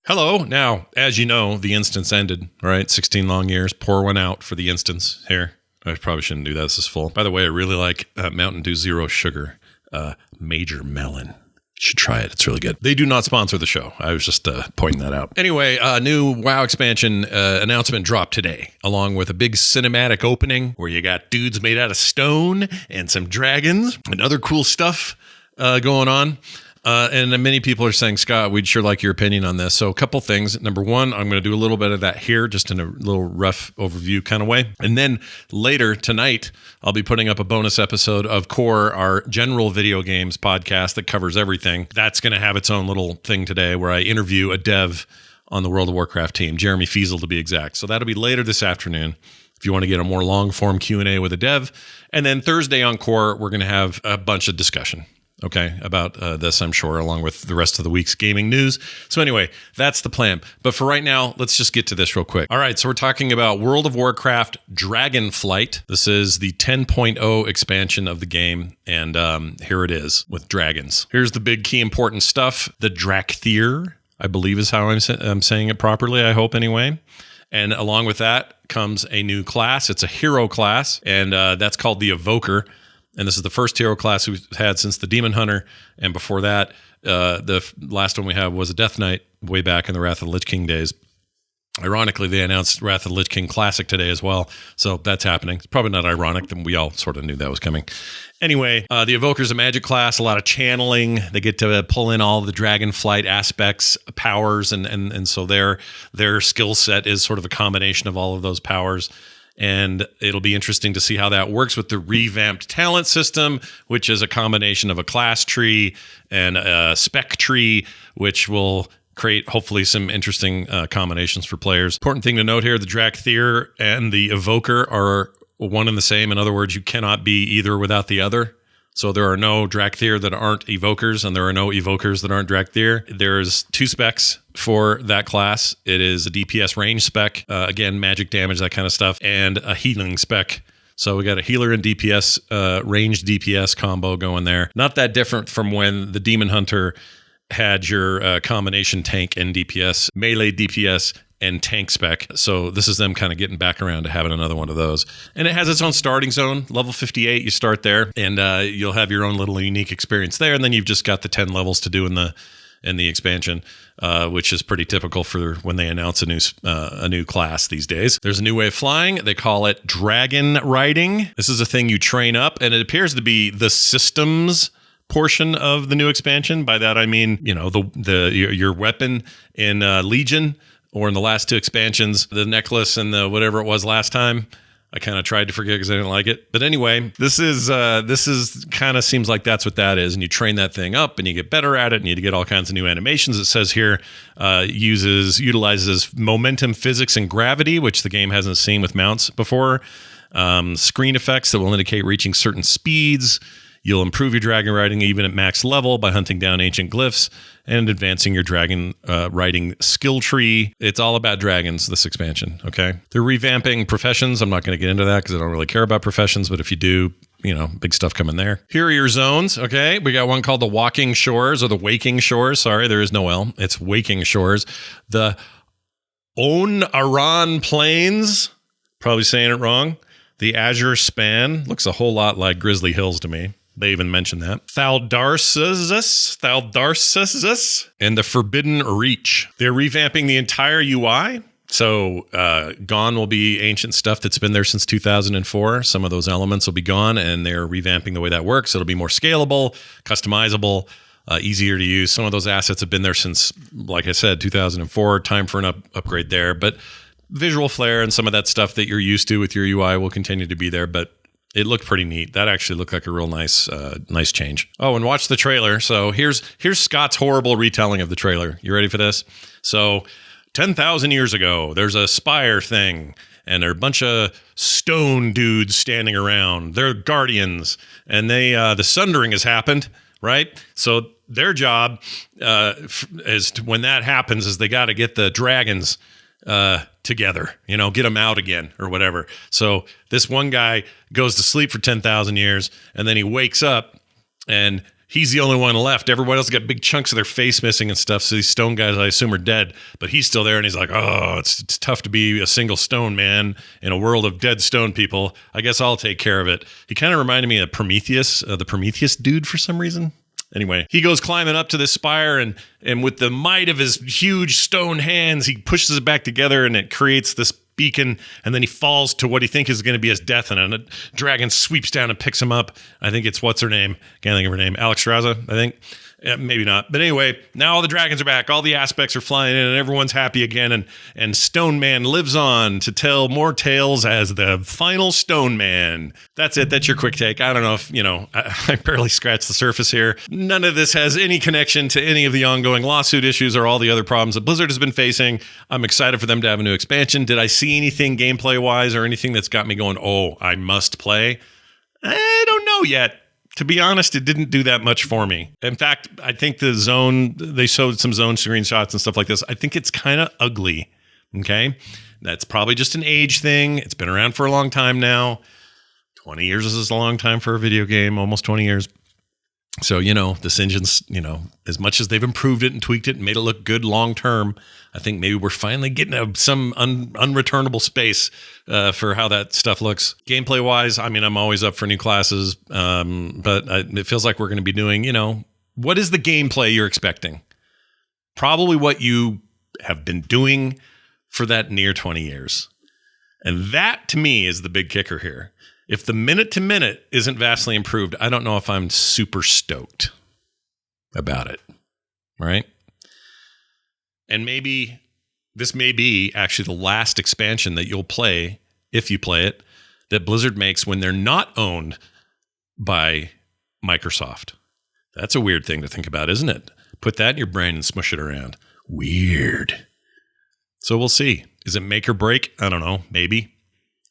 Hello. Now, as you know, the instance ended, right? 16 long years. Pour one out for the instance here. I probably shouldn't do that. This is full. By the way, I really like Mountain Dew Zero Sugar Major Melon. You should try it. It's really good. They do not sponsor the show. I was just pointing that out. Anyway, a new WoW expansion announcement dropped today, along with a big cinematic opening where you got dudes made out of stone and some dragons and other cool stuff going on. And many people are saying, Scott, we'd sure like your opinion on this. So a couple things. Number one, I'm going to do a little bit of that here, just in a little rough overview kind of way. And then later tonight, I'll be putting up a bonus episode of Core, our general video games podcast that covers everything. That's going to have its own little thing today where I interview a dev on the World of Warcraft team, Jeremy Fiesel to be exact. So that'll be later this afternoon if you want to get a more long-form Q&A with a dev. And then Thursday on Core, we're going to have a bunch of discussion. Okay, about this, I'm sure, along with the rest of the week's gaming news. So anyway, that's the plan. But for right now, let's just get to this real quick. All right, so we're talking about World of Warcraft Dragonflight. This is the 10.0 expansion of the game, and here it is with dragons. Here's the big key important stuff. The Drakthir, I believe is how I'm saying it properly, I hope anyway. And along with that comes a new class. It's a hero class, and that's called the Evoker. And this is the first hero class we've had since the Demon Hunter. And before that, the last one we had was a Death Knight way back in the Wrath of the Lich King days. Ironically, they announced Wrath of the Lich King Classic today as well. So that's happening. It's probably not ironic. We all sort of knew that was coming. Anyway, the Evoker's a magic class, a lot of channeling. They get to pull in all the Dragonflight aspects, powers, and so their skill set is sort of a combination of all of those powers. And it'll be interesting to see how that works with the revamped talent system, which is a combination of a class tree and a spec tree, which will create hopefully some interesting combinations for players. Important thing to note here, the Drakthir and the Evoker are one and the same. In other words, you cannot be either without the other. So there are no Drakthir that aren't Evokers, and there are no Evokers that aren't Drakthir. There's 2 specs for that class. It is a DPS range spec, again, magic damage, that kind of stuff, and a healing spec. So we got a healer and DPS, ranged DPS combo going there. Not that different from when the Demon Hunter had your combination tank and DPS, melee DPS, and tank spec. So this is them kind of getting back around to having another one of those. And it has its own starting zone, level 58. You start there, and you'll have your own little unique experience there. And then you've just got the 10 levels to do in the expansion, which is pretty typical for when they announce a new class these days. There's a new way of flying. They call it dragon riding. This is a thing you train up, and it appears to be the systems portion of the new expansion. By that I mean, your weapon in Legion, or in the last 2 expansions, the necklace and the whatever it was last time. I kind of tried to forget because I didn't like it. But anyway, this is kind of seems like that's what that is. And you train that thing up and you get better at it and you get all kinds of new animations. It says here utilizes momentum physics and gravity, which the game hasn't seen with mounts before. Screen effects that will indicate reaching certain speeds. You'll improve your dragon riding even at max level by hunting down ancient glyphs and advancing your dragon riding skill tree. It's all about dragons, this expansion, okay? They're revamping professions. I'm not going to get into that because I don't really care about professions, but if you do, big stuff coming there. Here are your zones, okay? We got one called the Walking Shores, or the Waking Shores. Sorry, there is no L. It's Waking Shores. The On-Aran Plains, probably saying it wrong. The Azure Span, looks a whole lot like Grizzly Hills to me. They even mentioned that. Thaldarsis, and the Forbidden Reach. They're revamping the entire UI. So gone will be ancient stuff that's been there since 2004. Some of those elements will be gone, and they're revamping the way that works. It'll be more scalable, customizable, easier to use. Some of those assets have been there since, like I said, 2004. Time for an upgrade there. But visual flair and some of that stuff that you're used to with your UI will continue to be there, but it looked pretty neat. That actually looked like a real nice change. Oh, and watch the trailer. So here's Scott's horrible retelling of the trailer. You ready for this? So 10,000 years ago, there's a spire thing, and there are a bunch of stone dudes standing around. They're guardians, and the sundering has happened, right? So their job when that happens is they got to get the dragons together, get them out again or whatever. So this one guy goes to sleep for 10,000 years, and then he wakes up and he's the only one left. Everyone else got big chunks of their face missing and stuff. So these stone guys, I assume, are dead. But he's still there, and he's like, oh, it's tough to be a single stone man in a world of dead stone people. I guess I'll take care of it. He kind of reminded me of Prometheus, the Prometheus dude for some reason. Anyway, he goes climbing up to this spire, and with the might of his huge stone hands, he pushes it back together, and it creates this beacon, and then he falls to what he thinks is going to be his death, and a dragon sweeps down and picks him up. I think it's, what's her name? Can't think of her name. Alex Straza, I think. Yeah, maybe not. But anyway, now all the dragons are back. All the aspects are flying in, and everyone's happy again. And Stone Man lives on to tell more tales as the final Stone Man. That's it. That's your quick take. I don't know if, I barely scratched the surface here. None of this has any connection to any of the ongoing lawsuit issues or all the other problems that Blizzard has been facing. I'm excited for them to have a new expansion. Did I see anything gameplay-wise or anything that's got me going, oh, I must play? I don't know yet. To be honest, it didn't do that much for me. In fact, I think the zone, they showed some zone screenshots and stuff like this. I think it's kind of ugly. Okay. That's probably just an age thing. It's been around for a long time now. 20 years is a long time for a video game, almost 20 years. So, this engine's, as much as they've improved it and tweaked it and made it look good long term, I think maybe we're finally getting some unreturnable space for how that stuff looks. Gameplay wise, I mean, I'm always up for new classes, but it feels like we're going to be doing, what is the gameplay you're expecting? Probably what you have been doing for that near 20 years. And that, to me, is the big kicker here. If the minute-to-minute isn't vastly improved, I don't know if I'm super stoked about it, right? And maybe this may be actually the last expansion that you'll play, if you play it, that Blizzard makes when they're not owned by Microsoft. That's a weird thing to think about, isn't it? Put that in your brain and smush it around. Weird. So we'll see. Is it make or break? I don't know. Maybe.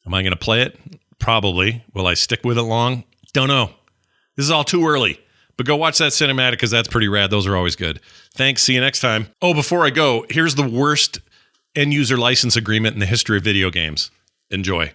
Am I going to play it? Probably. Will I stick with it long? Don't know. This is all too early. But go watch that cinematic because that's pretty rad. Those are always good. Thanks. See you next time. Oh, before I go, here's the worst end user license agreement in the history of video games. Enjoy.